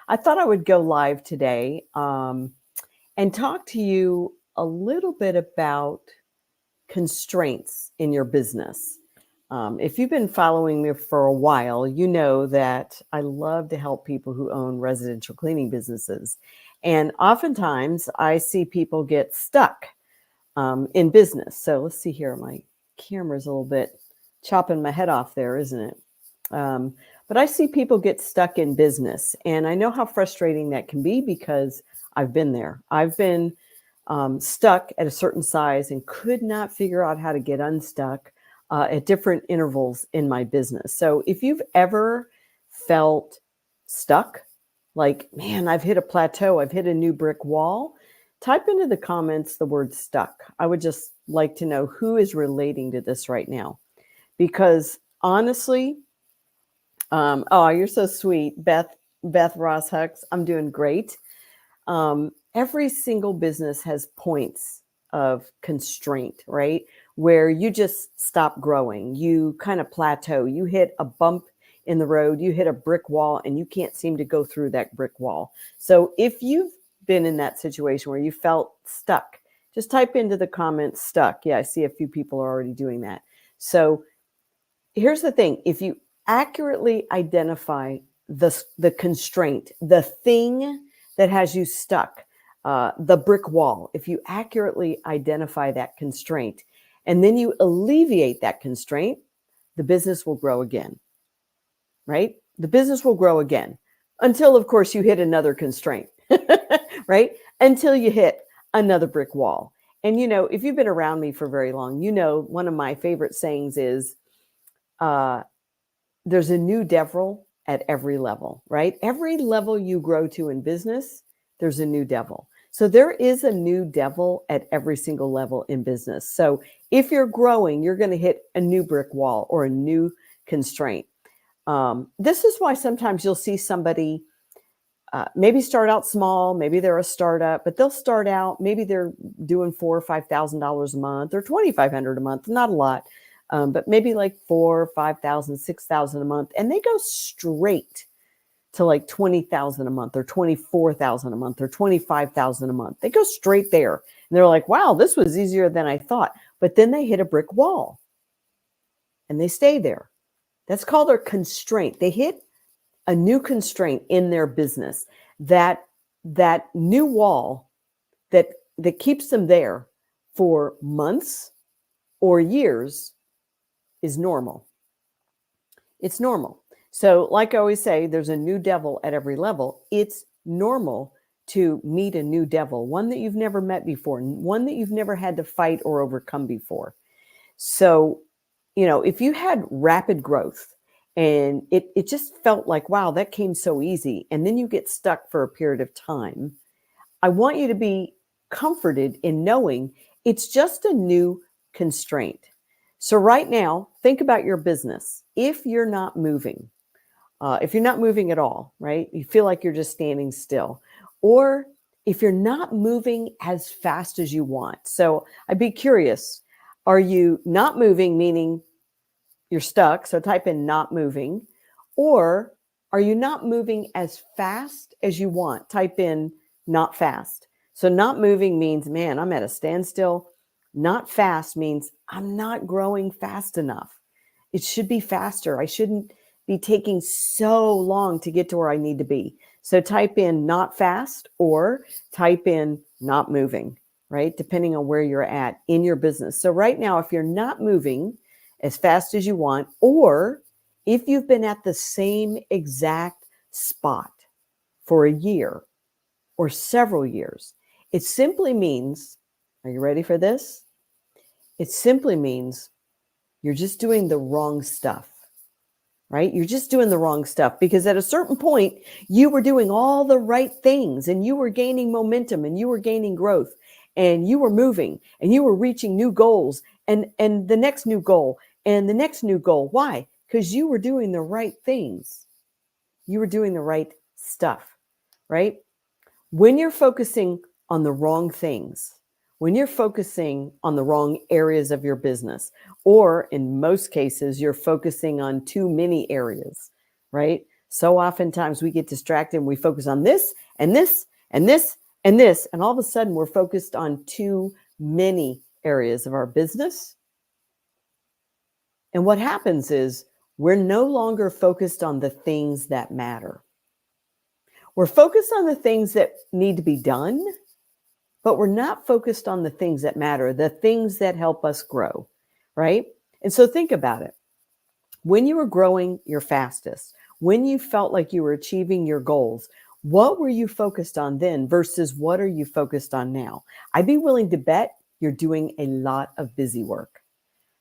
I thought I would go live today and talk to you a little bit about constraints in your business. If you've been following me for a while, you know that I love to help people who own residential cleaning businesses. And oftentimes I see people get stuck in business. So let's see here. My camera's a little bit chopping my head off there, isn't it? Um, but I see people get stuck in business, and I know how frustrating that can be because I've been there. I've been stuck at a certain size and could not figure out how to get unstuck at different intervals in my business. So if you've ever felt stuck, like, man, I've hit a plateau, I've hit a new brick wall, type into the comments the word stuck. I would just like to know who is relating to this right now. Because honestly, oh, you're so sweet, Beth Ross Hux. I'm doing great. Every single business has points of constraint, right? Where you just stop growing. You kind of plateau. You hit a bump in the road. You hit a brick wall, and you can't seem to go through that brick wall. So if you've been in that situation where you felt stuck, just type into the comments stuck. Yeah, I see a few people are already doing that. So here's the thing. If you accurately identify the constraint, the thing that has you stuck, the brick wall, if you accurately identify that constraint and then you alleviate that constraint, the business will grow again, right? The business will grow again until, of course, you hit another constraint, right? Until you hit another brick wall. And, you know, if you've been around me for very long, you know, one of my favorite sayings is, there's a new devil at every level, right? Every level you grow to in business, there's a new devil. So there is a new devil at every single level in business. So if you're growing, you're going to hit a new brick wall or a new constraint. This is why sometimes you'll see somebody maybe start out small, maybe they're a startup, but they'll start out, maybe they're doing $4,000 or $5,000 a month or $2,500 a month, not a lot. But maybe like 4, 5,000, 6,000 a month, and they go straight to like 20,000 a month or 24,000 a month or 25,000 a month. They go straight there, and they're like, "Wow, this was easier than I thought." But then they hit a brick wall, and they stay there. That's called a constraint. They hit a new constraint in their business. That new wall that keeps them there for months or years is normal. It's normal. So like I always say, there's a new devil at every level. It's normal to meet a new devil, one that you've never met before, one that you've never had to fight or overcome before. So, you know, if you had rapid growth and it just felt like, wow, that came so easy, and then you get stuck for a period of time, I want you to be comforted in knowing it's just a new constraint. So right now, think about your business. If you're not moving at all, right? You feel like you're just standing still, or if you're not moving as fast as you want. So I'd be curious, are you not moving, meaning you're stuck? So type in not moving. Or are you not moving as fast as you want? Type in not fast. So not moving means, man, I'm at a standstill. Not fast means I'm not growing fast enough. It should be faster. I shouldn't be taking so long to get to where I need to be. So type in not fast or type in not moving, right? Depending on where you're at in your business. So right now, if you're not moving as fast as you want, or if you've been at the same exact spot for a year or several years, it simply means, are you ready for this? It simply means you're just doing the wrong stuff, right? You're just doing the wrong stuff because at a certain point, you were doing all the right things and you were gaining momentum and you were gaining growth and you were moving and you were reaching new goals and the next new goal and the next new goal. Why? Because you were doing the right things. You were doing the right stuff, right? When you're focusing on the wrong things, when you're focusing on the wrong areas of your business, or in most cases, you're focusing on too many areas, right? So oftentimes we get distracted and we focus on this and this and this and this. And all of a sudden we're focused on too many areas of our business. And what happens is we're no longer focused on the things that matter. We're focused on the things that need to be done, but we're not focused on the things that matter, the things that help us grow, right? And so think about it. When you were growing your fastest, when you felt like you were achieving your goals, what were you focused on then versus what are you focused on now? I'd be willing to bet you're doing a lot of busy work,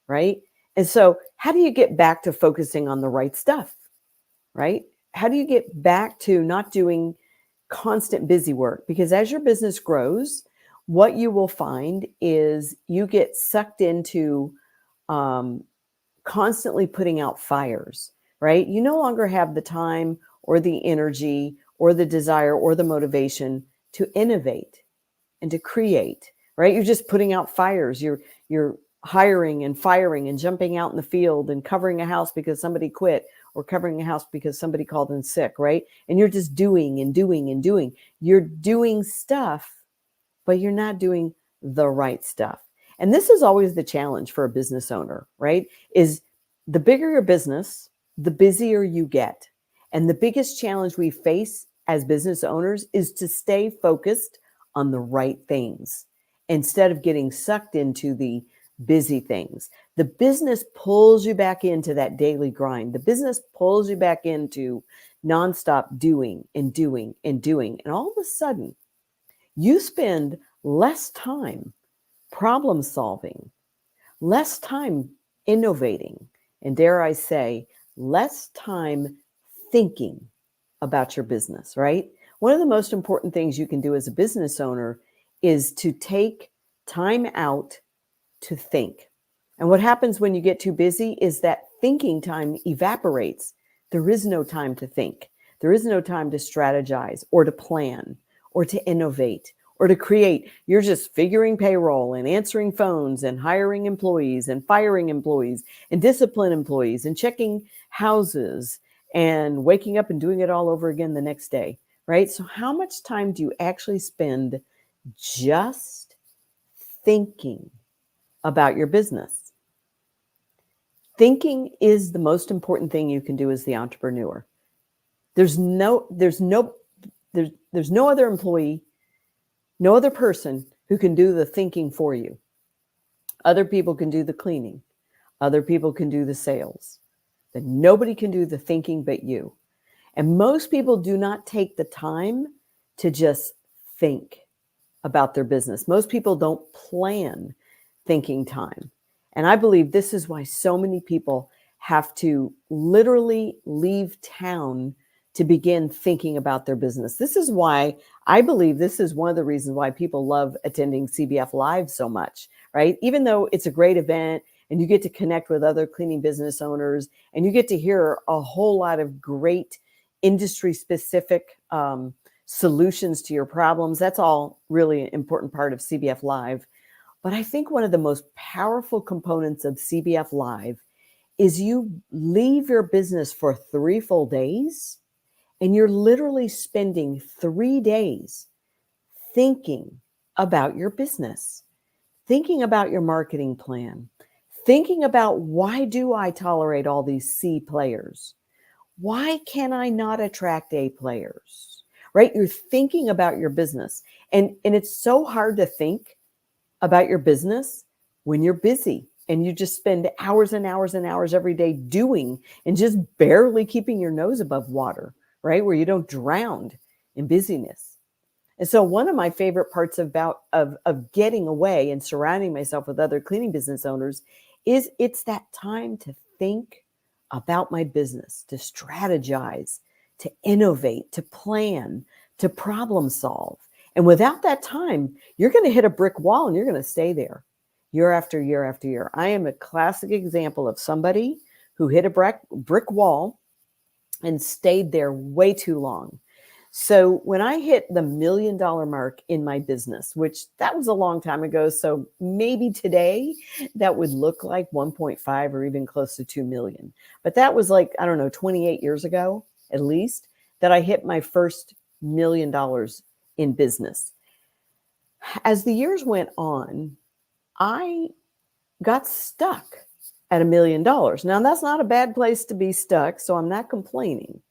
right? And so how do you get back to focusing on the right stuff, right? How do you get back to not doing constant busy work? Because as your business grows, what you will find is you get sucked into constantly putting out fires, right? You no longer have the time or the energy or the desire or the motivation to innovate and to create, right? You're just putting out fires. You're hiring and firing and jumping out in the field and covering a house because somebody quit or covering a house because somebody called in sick, right? And you're just doing and doing and doing. You're doing stuff, but you're not doing the right stuff. And this is always the challenge for a business owner, right? Is the bigger your business, the busier you get. And the biggest challenge we face as business owners is to stay focused on the right things instead of getting sucked into the busy things. The business pulls you back into that daily grind. The business pulls you back into nonstop doing and doing and doing. And all of a sudden, you spend less time problem solving, less time innovating, and dare I say, less time thinking about your business, right? One of the most important things you can do as a business owner is to take time out to think. And what happens when you get too busy is that thinking time evaporates. There is no time to think. There is no time to strategize or to plan or to innovate or to create. You're just figuring payroll and answering phones and hiring employees and firing employees and discipline employees and checking houses and waking up and doing it all over again the next day, right? So how much time do you actually spend just thinking about your business? Thinking is the most important thing you can do as the entrepreneur. There's no other employee, no other person who can do the thinking for you. Other people can do the cleaning. Other people can do the sales. But nobody can do the thinking but you. And most people do not take the time to just think about their business. Most people don't plan thinking time. And I believe this is why so many people have to literally leave town to begin thinking about their business. This is why I believe this is one of the reasons why people love attending CBF Live so much, right? Even though it's a great event and you get to connect with other cleaning business owners and you get to hear a whole lot of great industry specific solutions to your problems. That's all really an important part of CBF Live. But I think one of the most powerful components of CBF Live is you leave your business for 3 full days and you're literally spending 3 days thinking about your business, thinking about your marketing plan, thinking about why do I tolerate all these C players? Why can I not attract A players? Right? You're thinking about your business. And it's so hard to think about your business when you're busy and you just spend hours and hours and hours every day doing and just barely keeping your nose above water, right? Where you don't drown in busyness. And so one of my favorite parts of getting away and surrounding myself with other cleaning business owners is it's that time to think about my business, to strategize, to innovate, to plan, to problem solve. And without that time, you're going to hit a brick wall and you're going to stay there year after year after year. I am a classic example of somebody who hit a brick wall and stayed there way too long. So when I hit the $1 million mark in my business, which that was a long time ago, so maybe today that would look like 1.5 or even close to 2 million. But that was like, I don't know, 28 years ago. at least, that I hit my first $1 million in business. As the years went on, I got stuck at $1 million. Now, that's not a bad place to be stuck, so I'm not complaining.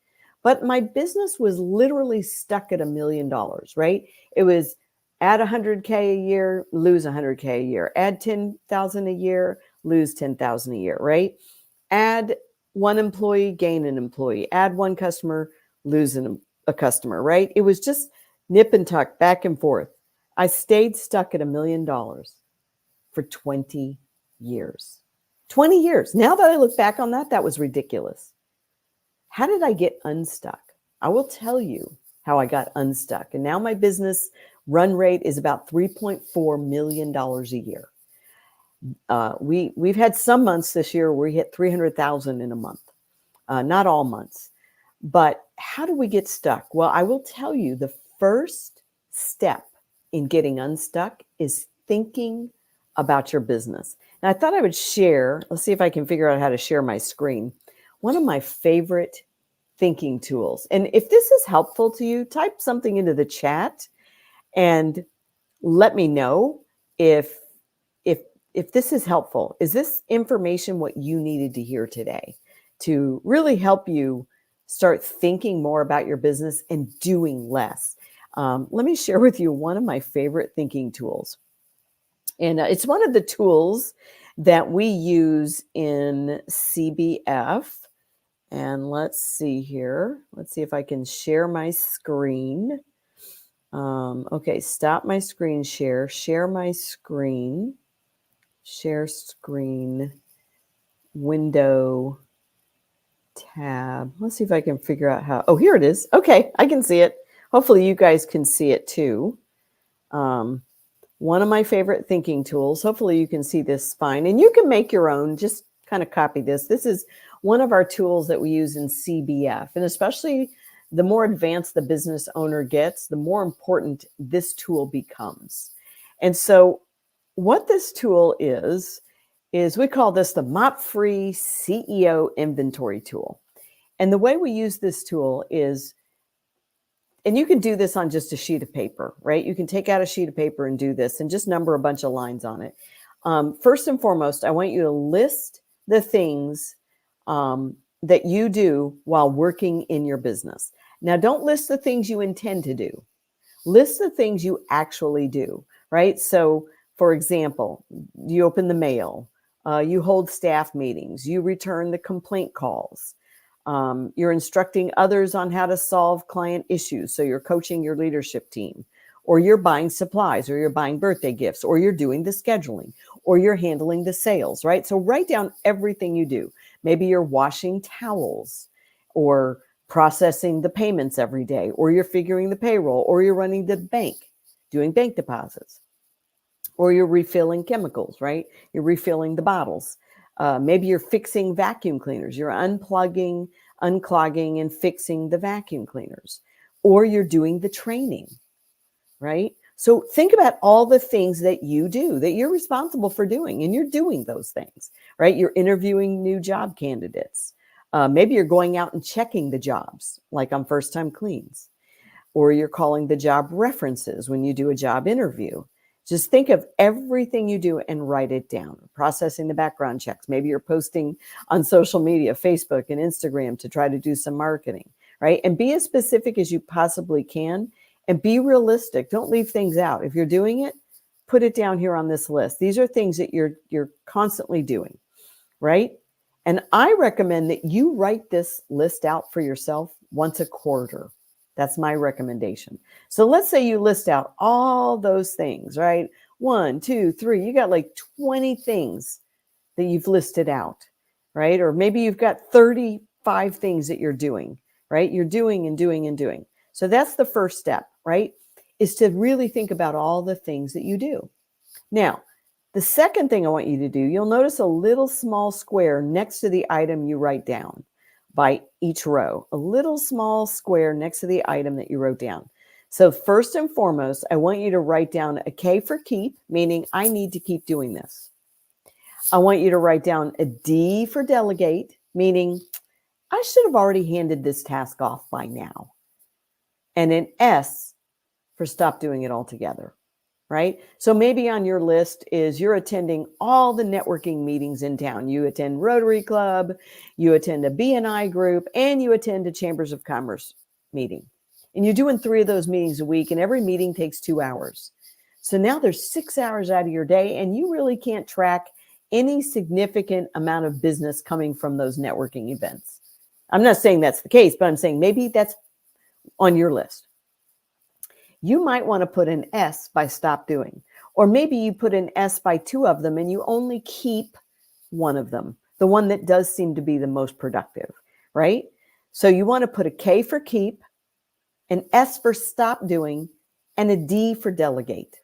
But my business was literally stuck at $1 million, right? It was add 100K a year, lose 100K a year. Add 10,000 a year, lose 10,000 a year, right? Add one employee, gain an employee. Add one customer, lose a customer, right? It was just nip and tuck, back and forth. I stayed stuck at $1 million for 20 years. 20 years. Now that I look back on that, that was ridiculous. How did I get unstuck? I will tell you how I got unstuck. And now my business run rate is about $3.4 million a year. We've had some months this year where we hit 300,000 in a month. Not all months. But how do we get stuck? Well, I will tell you the first step in getting unstuck is thinking about your business. And I thought I would share, let's see if I can figure out how to share my screen. One of my favorite thinking tools. And if this is helpful to you, type something into the chat and let me know if this is helpful. Is this information what you needed to hear today to really help you start thinking more about your business and doing less? Let me share with you one of my favorite thinking tools. And it's one of the tools that we use in CBF. And let's see here. Let's see if I can share my screen. Okay, stop my screen share. Share my screen. Share screen. Window. Tab. Let's see if I can figure out how. Oh, here it is. Okay, I can see it. Hopefully you guys can see it too. One of my favorite thinking tools. Hopefully you can see this fine. And you can make your own. Just kind of copy this. This is one of our tools that we use in CBF. And especially the more advanced the business owner gets, the more important this tool becomes. And so what this tool is we call this the Mop-Free CEO Inventory Tool. And the way we use this tool is, and you can do this on just a sheet of paper, right? You can take out a sheet of paper and do this and just number a bunch of lines on it. First and foremost, I want you to list the things that you do while working in your business. Now, don't list the things you intend to do. List the things you actually do, right? So, for example, you open the mail, you hold staff meetings, you return the complaint calls, you're instructing others on how to solve client issues. So you're coaching your leadership team, or you're buying supplies, or you're buying birthday gifts, or you're doing the scheduling, or you're handling the sales, right? So write down everything you do. Maybe you're washing towels, or processing the payments every day, or you're figuring the payroll, or you're running the bank, doing bank deposits, or you're refilling chemicals, right? You're refilling the bottles. Maybe you're fixing vacuum cleaners. You're unplugging, unclogging, and fixing the vacuum cleaners, or you're doing the training, right? So think about all the things that you do that you're responsible for doing, and you're doing those things, right? You're interviewing new job candidates. Maybe you're going out and checking the jobs, like on First Time Cleans, or you're calling the job references when you do a job interview. Just think of everything you do and write it down. Processing the background checks. Maybe you're posting on social media, Facebook and Instagram, to try to do some marketing, right? And be as specific as you possibly can, and be realistic. Don't leave things out. If you're doing it, put it down here on this list. These are things that you're constantly doing, right? And I recommend that you write this list out for yourself once a quarter. That's my recommendation. So let's say you list out all those things, right? 1, 2, 3, you got like 20 things that you've listed out, right? Or maybe you've got 35 things that you're doing, right? You're doing and doing and doing. So that's the first step, right? Is to really think about all the things that you do. Now, the second thing I want you to do, you'll notice a little small square next to the item you write down by each row, a little small square next to the item that you wrote down. So first and foremost, I want you to write down a K for keep, meaning I need to keep doing this. I want you to write down a D for delegate, meaning I should have already handed this task off by now. And an S for stop doing it altogether, right? So maybe on your list is you're attending all the networking meetings in town. You attend Rotary Club, you attend a BNI group, and you attend a Chambers of Commerce meeting. And you're doing 3 of those meetings a week, and every meeting takes 2 hours. So now there's 6 hours out of your day, and you really can't track any significant amount of business coming from those networking events. I'm not saying that's the case, but I'm saying maybe that's on your list. You might want to put an S by stop doing, or maybe you put an S by 2 of them and you only keep one of them, the one that does seem to be the most productive, right? So you want to put a K for keep, an S for stop doing, and a D for delegate,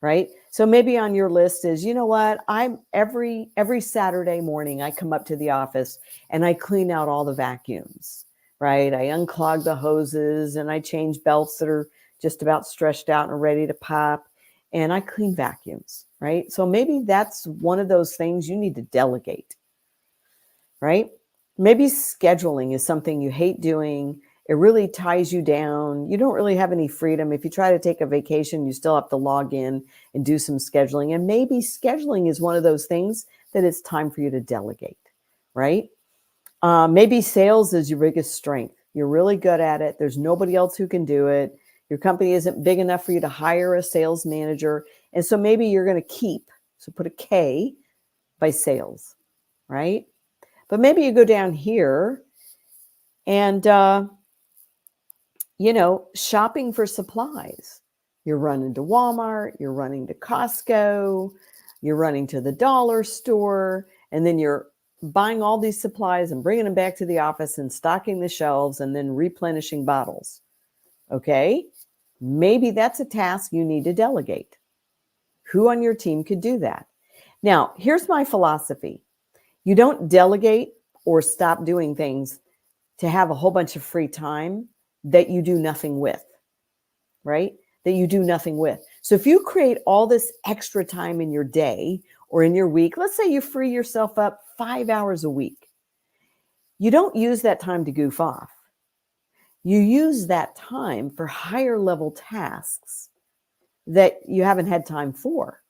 right? So maybe on your list is, you know what, I'm every Saturday morning, I come up to the office and I clean out all the vacuums, right? I unclog the hoses and I change belts that are just about stretched out and ready to pop, and I clean vacuums, right? So maybe that's one of those things you need to delegate, right? Maybe scheduling is something you hate doing. It really ties you down. You don't really have any freedom. If you try to take a vacation, you still have to log in and do some scheduling. And maybe scheduling is one of those things that it's time for you to delegate, right? Maybe sales is your biggest strength. You're really good at it. There's nobody else who can do it. Your company isn't big enough for you to hire a sales manager. And so maybe you're going to keep, so put a K by sales, right? But maybe you go down here and, shopping for supplies. You're running to Walmart, you're running to Costco, you're running to the dollar store, and then you're buying all these supplies and bringing them back to the office and stocking the shelves and then replenishing bottles. Okay? Maybe that's a task you need to delegate. Who on your team could do that? Now, here's my philosophy. You don't delegate or stop doing things to have a whole bunch of free time that you do nothing with, right? That you do nothing with. So if you create all this extra time in your day or in your week, let's say you free yourself up 5 hours a week. You don't use that time to goof off. You use that time for higher level tasks that you haven't had time for.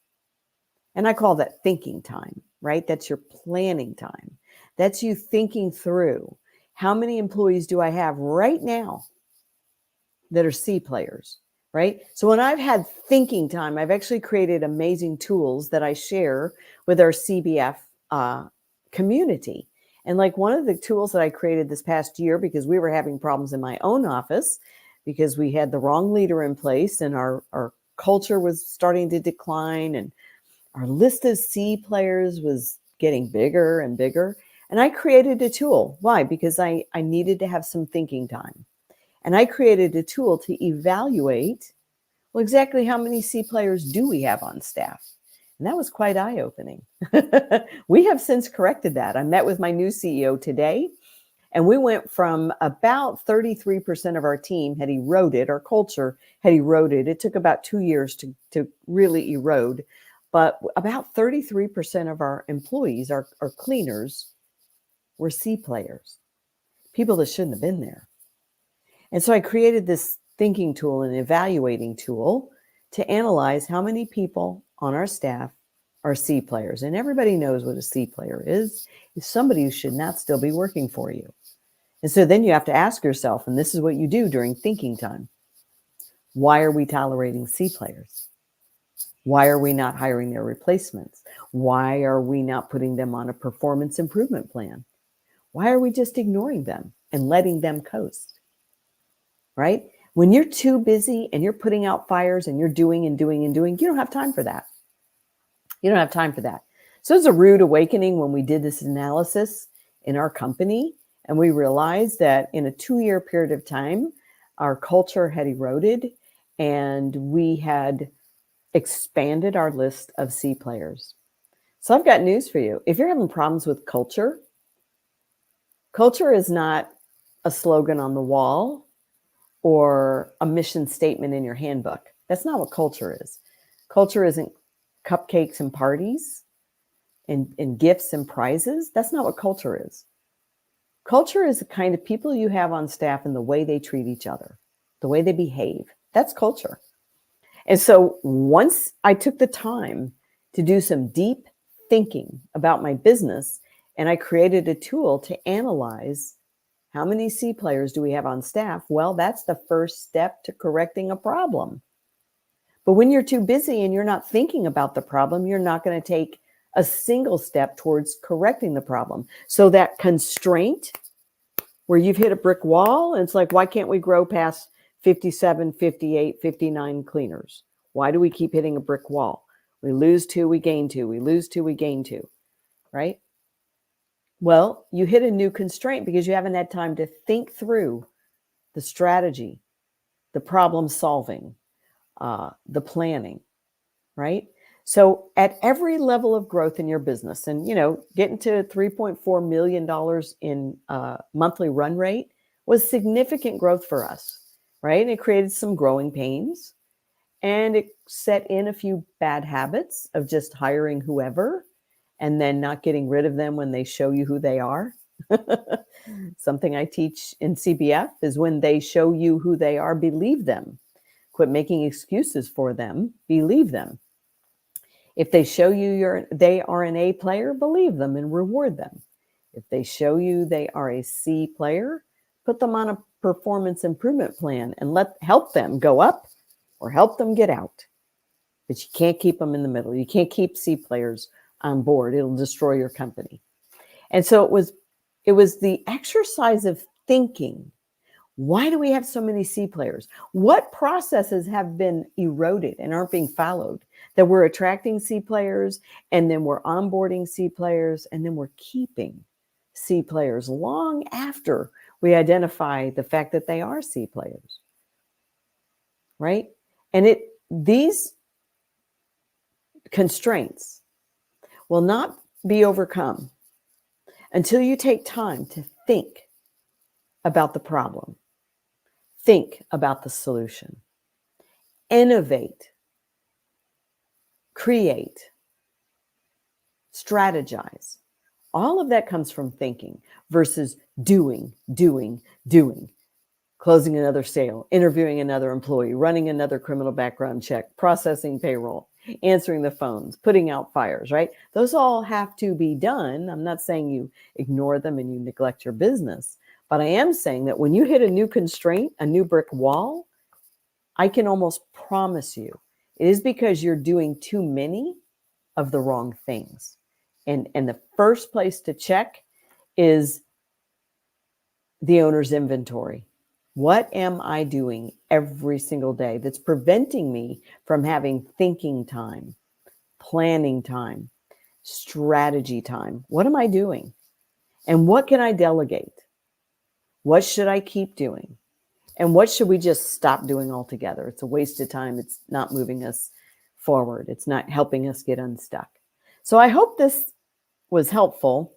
And I call that thinking time, right? That's your planning time. That's you thinking through, how many employees do I have right now that are C players, right? So when I've had thinking time, I've actually created amazing tools that I share with our CBF community. And like one of the tools that I created this past year, because we were having problems in my own office because we had the wrong leader in place and our culture was starting to decline and our list of C players was getting bigger and bigger. And I created a tool. Why? Because I needed to have some thinking time. And I created a tool to evaluate, well, exactly how many C players do we have on staff? And that was quite eye-opening. We have since corrected that. I met with my new CEO today, and we went from about 33% of our team had eroded, our culture had eroded. It took about 2 years to really erode. But about 33% of our employees, our cleaners, were C players, people that shouldn't have been there. And so I created this thinking tool and evaluating tool to analyze how many people on our staff are C players. And everybody knows what a C player is. It's somebody who should not still be working for you. And so then you have to ask yourself, and this is what you do during thinking time, why are we tolerating C players? Why are we not hiring their replacements? Why are we not putting them on a performance improvement plan? Why are we just ignoring them and letting them coast? Right? When you're too busy and you're putting out fires and you're doing and doing and doing, you don't have time for that. You don't have time for that. So it was a rude awakening when we did this analysis in our company, and we realized that in a 2-year period of time, our culture had eroded and we had expanded our list of C players. So I've got news for you. If you're having problems with culture, culture is not a slogan on the wall or a mission statement in your handbook. That's not what culture is. Culture isn't cupcakes and parties and gifts and prizes. That's not what culture is. Culture is the kind of people you have on staff and the way they treat each other, the way they behave. That's culture. And so once I took the time to do some deep thinking about my business, and I created a tool to analyze how many C players do we have on staff? Well, that's the first step to correcting a problem. But when you're too busy and you're not thinking about the problem, you're not going to take a single step towards correcting the problem. So that constraint where you've hit a brick wall and it's like, why can't we grow past 57, 58, 59 cleaners? Why do we keep hitting a brick wall? We lose 2, we gain 2. We lose 2, we gain 2, right? Well, you hit a new constraint because you haven't had time to think through the strategy, the problem solving, the planning, right? So at every level of growth in your business, and getting to $3.4 million in monthly run rate was significant growth for us, right? And it created some growing pains, and it set in a few bad habits of just hiring whoever and then not getting rid of them when they show you who they are. Something I teach in CBF is when they show you who they are, believe them. Quit making excuses for them, believe them. If they show you they are an A player, believe them and reward them. If they show you they are a C player, put them on a performance improvement plan and help them go up or help them get out. But you can't keep them in the middle. You can't keep C players on board. It'll destroy your company. And so it was the exercise of thinking. Why do we have so many C players? What processes have been eroded and aren't being followed that we're attracting C players, and then we're onboarding C players, and then we're keeping C players long after we identify the fact that they are C players, right? And these constraints will not be overcome until you take time to think about the problem. Think about the solution, innovate, create, strategize. All of that comes from thinking versus doing, closing another sale, interviewing another employee, running another criminal background check, processing payroll, answering the phones, putting out fires, right? Those all have to be done. I'm not saying you ignore them and you neglect your business. But I am saying that when you hit a new constraint, a new brick wall, I can almost promise you it is because you're doing too many of the wrong things. And the first place to check is the owner's inventory. What am I doing every single day that's preventing me from having thinking time, planning time, strategy time? What am I doing? And what can I delegate? What should I keep doing? And what should we just stop doing altogether? It's a waste of time. It's not moving us forward. It's not helping us get unstuck. So I hope this was helpful.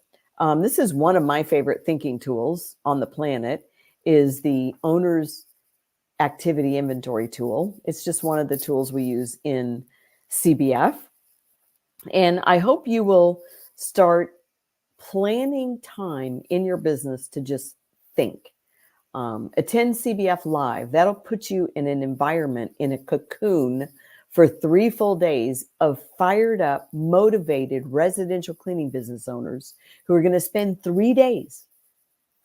This is one of my favorite thinking tools on the planet, is the owner's activity inventory tool. It's just one of the tools we use in CBF. And I hope you will start planning time in your business to just think. Attend CBF Live. That'll put you in an environment, in a cocoon for 3 full days of fired up, motivated residential cleaning business owners who are going to spend 3 days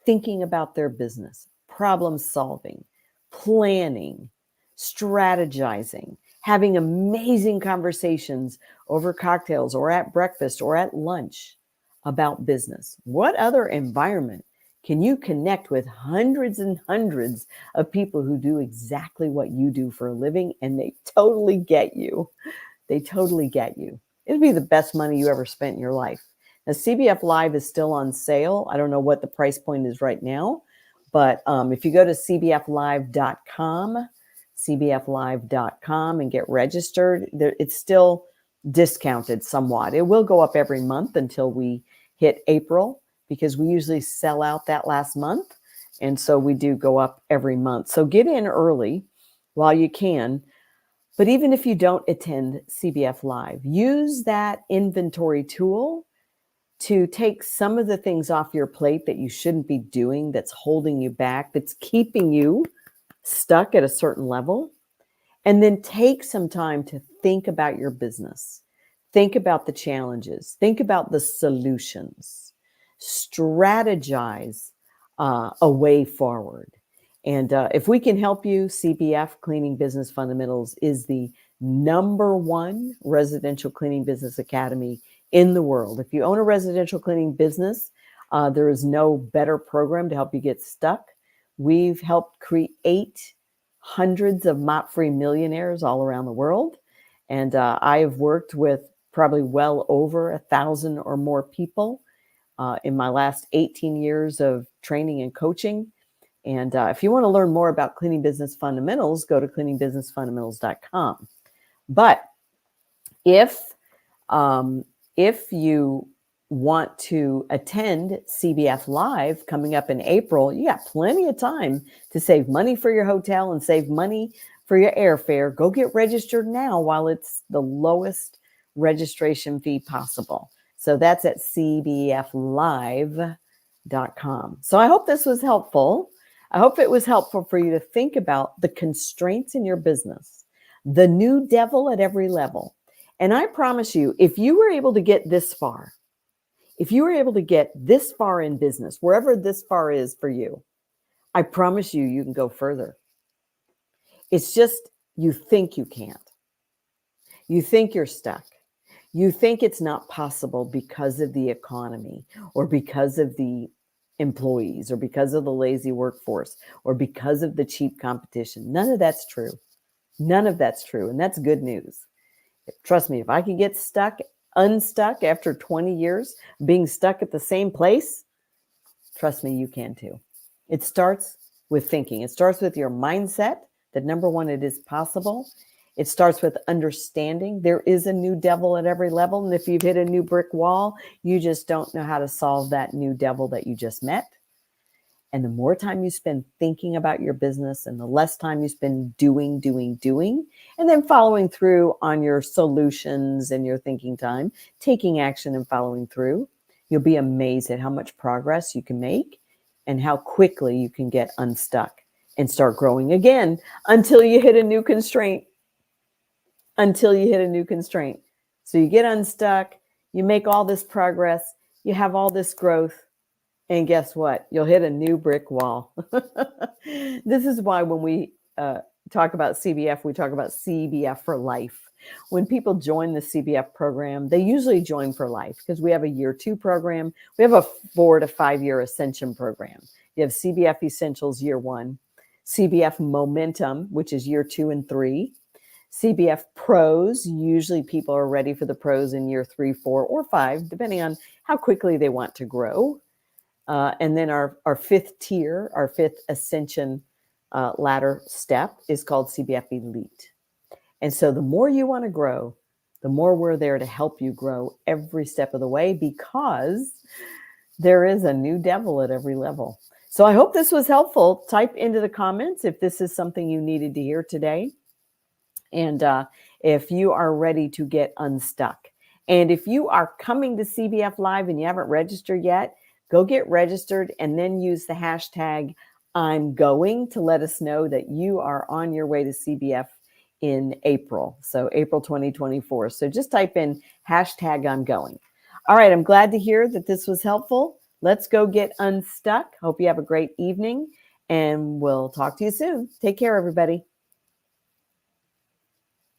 thinking about their business, problem solving, planning, strategizing, having amazing conversations over cocktails or at breakfast or at lunch about business. What other environment can you connect with hundreds and hundreds of people who do exactly what you do for a living, and they totally get you? They totally get you. It'd be the best money you ever spent in your life. Now, CBF Live is still on sale. I don't know what the price point is right now, but if you go to cbflive.com and get registered, it's still discounted somewhat. It will go up every month until we hit April, because we usually sell out that last month. And so we do go up every month. So get in early while you can. But even if you don't attend CBF Live, use that inventory tool to take some of the things off your plate that you shouldn't be doing, that's holding you back, that's keeping you stuck at a certain level. And then take some time to think about your business. Think about the challenges. Think about the solutions. Strategize a way forward. And if we can help you, CBF, Cleaning Business Fundamentals, is the #1 residential cleaning business academy in the world. If you own a residential cleaning business, there is no better program to help you get stuck. We've helped create hundreds of mop-free millionaires all around the world. And I have worked with probably well over 1,000 or more people in my last 18 years of training and coaching. And if you want to learn more about Cleaning Business Fundamentals, go to cleaningbusinessfundamentals.com. But if you want to attend CBF Live coming up in April, you got plenty of time to save money for your hotel and save money for your airfare. Go get registered now while it's the lowest registration fee possible. So that's at cbflive.com. So I hope this was helpful. I hope it was helpful for you to think about the constraints in your business, the new devil at every level. And I promise you, if you were able to get this far, if you were able to get this far in business, wherever this far is for you, I promise you, you can go further. It's just you think you can't. You think you're stuck. You think it's not possible because of the economy or because of the employees or because of the lazy workforce or because of the cheap competition. None of that's true. None of that's true. And that's good news. Trust me, if I can get unstuck after 20 years being stuck at the same place, trust me, you can too. It starts with thinking. It starts with your mindset that #1, it is possible. It starts with understanding there is a new devil at every level. And if you've hit a new brick wall, you just don't know how to solve that new devil that you just met. And the more time you spend thinking about your business and the less time you spend doing, and then following through on your solutions and your thinking time, taking action and following through, you'll be amazed at how much progress you can make and how quickly you can get unstuck and start growing again until you hit a new constraint. So you get unstuck, you make all this progress, you have all this growth, and guess what? You'll hit a new brick wall. This is why when we talk about CBF, we talk about CBF for life. When people join the CBF program, they usually join for life because we have a year 2 program. We have a 4 to 5 year ascension program. You have CBF Essentials year 1, CBF Momentum, which is year 2 and 3, CBF Pros. Usually people are ready for the pros in year 3, 4, or 5, depending on how quickly they want to grow. And then our 5th tier, our 5th ascension ladder step is called CBF Elite. And so the more you want to grow, the more we're there to help you grow every step of the way because there is a new devil at every level. So I hope this was helpful. Type into the comments if this is something you needed to hear today. And if you are ready to get unstuck. And if you are coming to CBF Live and you haven't registered yet, go get registered and then use the hashtag I'm going to let us know that you are on your way to CBF in April. So April 2024. So just type in hashtag I'm going. All right. I'm glad to hear that this was helpful. Let's go get unstuck. Hope you have a great evening and we'll talk to you soon. Take care, everybody.